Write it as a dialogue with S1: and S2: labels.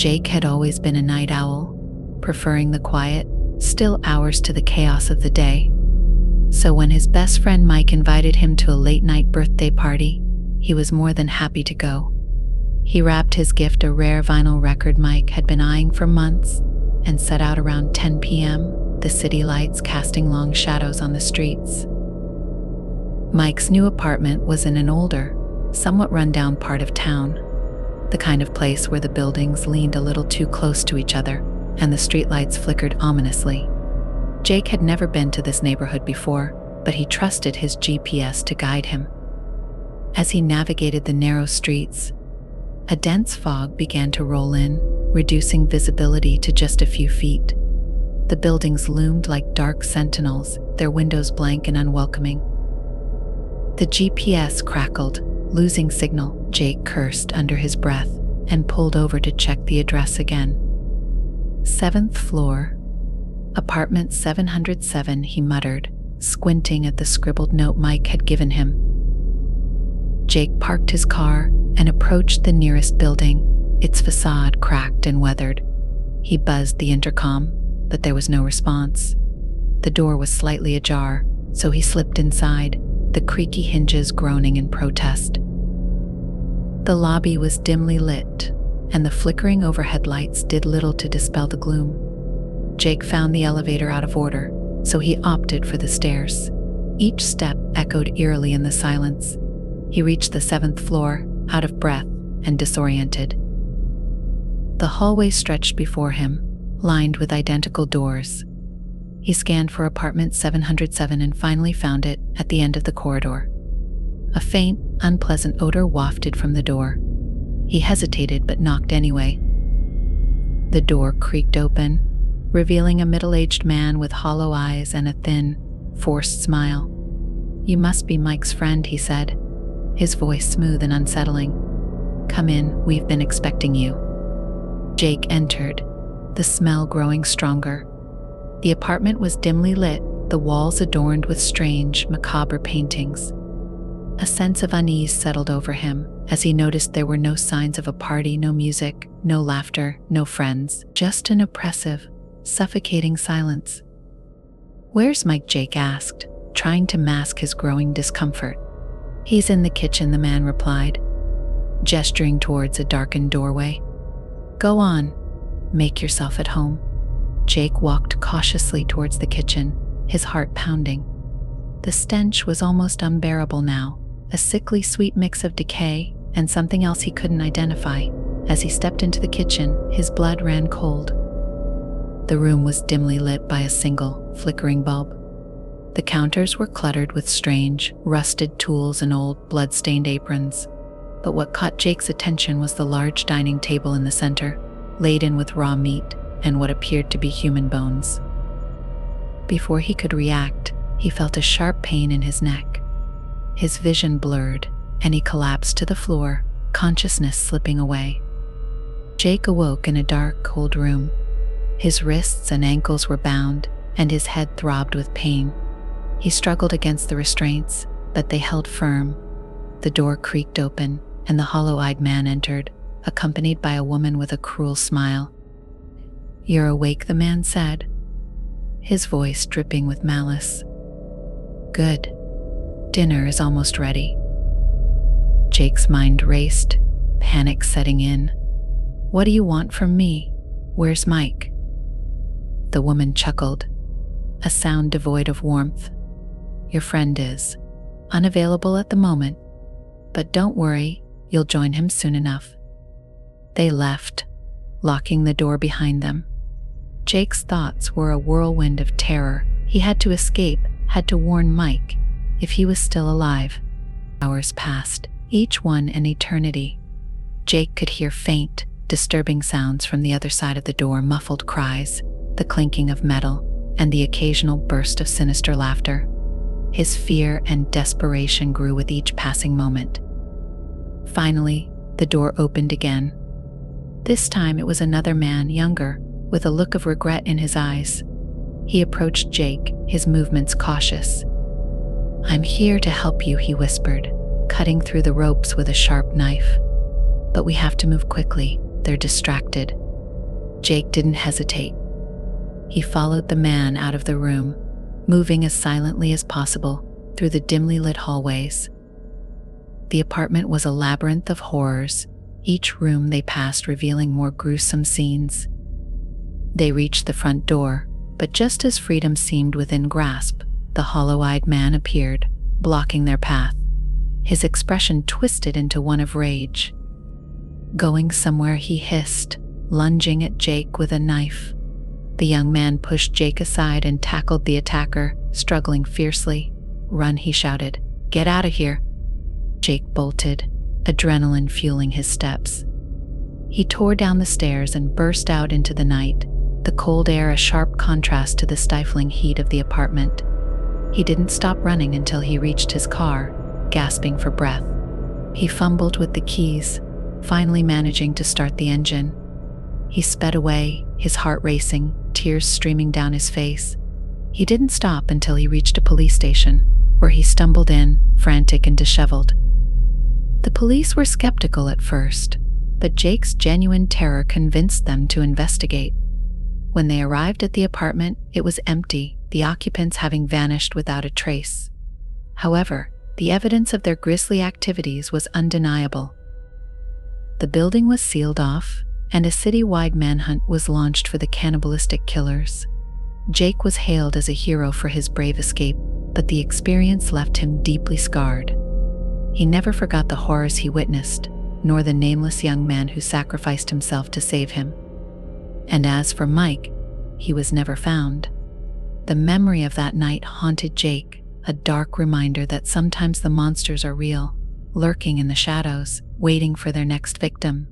S1: Jake had always been a night owl, preferring the quiet, still hours to the chaos of the day. So when his best friend Mike invited him to a late-night birthday party, he was more than happy to go. He wrapped his gift, a rare vinyl record Mike had been eyeing for months, and set out around 10 p.m., the city lights casting long shadows on the streets. Mike's new apartment was in an older, somewhat run-down part of town, the kind of place where the buildings leaned a little too close to each other and the streetlights flickered ominously. Jake had never been to this neighborhood before, but he trusted his GPS to guide him. As he navigated the narrow streets, a dense fog began to roll in, reducing visibility to just a few feet. The buildings loomed like dark sentinels, their windows blank and unwelcoming. The GPS crackled, losing signal. Jake cursed under his breath and pulled over to check the address again. 7th floor, apartment 707, he muttered, squinting at the scribbled note Mike had given him. Jake parked his car and approached the nearest building, its facade cracked and weathered. He buzzed the intercom, but there was no response. The door was slightly ajar, so he slipped inside, the creaky hinges groaning in protest. The lobby was dimly lit, and the flickering overhead lights did little to dispel the gloom. Jake found the elevator out of order, so he opted for the stairs. Each step echoed eerily in the silence. He reached the 7th floor, out of breath and disoriented. The hallway stretched before him, lined with identical doors. He scanned for apartment 707 and finally found it at the end of the corridor. A faint, unpleasant odor wafted from the door. He hesitated but knocked anyway. The door creaked open, revealing a middle-aged man with hollow eyes and a thin, forced smile. "You must be Mike's friend," he said, his voice smooth and unsettling. "Come in, we've been expecting you." Jake entered, the smell growing stronger. The apartment was dimly lit, the walls adorned with strange, macabre paintings. A sense of unease settled over him as he noticed there were no signs of a party, no music, no laughter, no friends, just an oppressive, suffocating silence. "Where's Mike?" Jake asked, trying to mask his growing discomfort. "He's in the kitchen," the man replied, gesturing towards a darkened doorway. "Go on, make yourself at home." Jake walked cautiously towards the kitchen, his heart pounding. The stench was almost unbearable now, a sickly sweet mix of decay and something else he couldn't identify. As he stepped into the kitchen, his blood ran cold. The room was dimly lit by a single, flickering bulb. The counters were cluttered with strange, rusted tools and old, blood-stained aprons. But what caught Jake's attention was the large dining table in the center, laden with raw meat and what appeared to be human bones. Before he could react, he felt a sharp pain in his neck. His vision blurred, and he collapsed to the floor, consciousness slipping away. Jake awoke in a dark, cold room. His wrists and ankles were bound, and his head throbbed with pain. He struggled against the restraints, but they held firm. The door creaked open, and the hollow-eyed man entered, accompanied by a woman with a cruel smile. "You're awake," the man said, his voice dripping with malice. "Good. Dinner is almost ready." Jake's mind raced, panic setting in. "What do you want from me? Where's Mike?" The woman chuckled, a sound devoid of warmth. "Your friend is unavailable at the moment, but don't worry, you'll join him soon enough." They left, locking the door behind them. Jake's thoughts were a whirlwind of terror. He had to escape, had to warn Mike, if he was still alive. Hours passed, each one an eternity. Jake could hear faint, disturbing sounds from the other side of the door, muffled cries, the clinking of metal, and the occasional burst of sinister laughter. His fear and desperation grew with each passing moment. Finally, the door opened again. This time it was another man, younger, with a look of regret in his eyes. He approached Jake, his movements cautious. "I'm here to help you," he whispered, cutting through the ropes with a sharp knife. "But we have to move quickly. They're distracted." Jake didn't hesitate. He followed the man out of the room, moving as silently as possible through the dimly lit hallways. The apartment was a labyrinth of horrors, each room they passed revealing more gruesome scenes. They reached the front door, but just as freedom seemed within grasp, the hollow-eyed man appeared, blocking their path. His expression twisted into one of rage. "Going somewhere," he hissed, lunging at Jake with a knife. The young man pushed Jake aside and tackled the attacker, struggling fiercely. "Run," he shouted. "Get out of here." Jake bolted, adrenaline fueling his steps. He tore down the stairs and burst out into the night, the cold air a sharp contrast to the stifling heat of the apartment. He didn't stop running until he reached his car, gasping for breath. He fumbled with the keys, finally managing to start the engine. He sped away, his heart racing, tears streaming down his face. He didn't stop until he reached a police station, where he stumbled in, frantic and disheveled. The police were skeptical at first, but Jake's genuine terror convinced them to investigate. When they arrived at the apartment, it was empty, the occupants having vanished without a trace. However, the evidence of their grisly activities was undeniable. The building was sealed off, and a city-wide manhunt was launched for the cannibalistic killers. Jake was hailed as a hero for his brave escape, but the experience left him deeply scarred. He never forgot the horrors he witnessed, nor the nameless young man who sacrificed himself to save him. And as for Mike, he was never found. The memory of that night haunted Jake, a dark reminder that sometimes the monsters are real, lurking in the shadows, waiting for their next victim.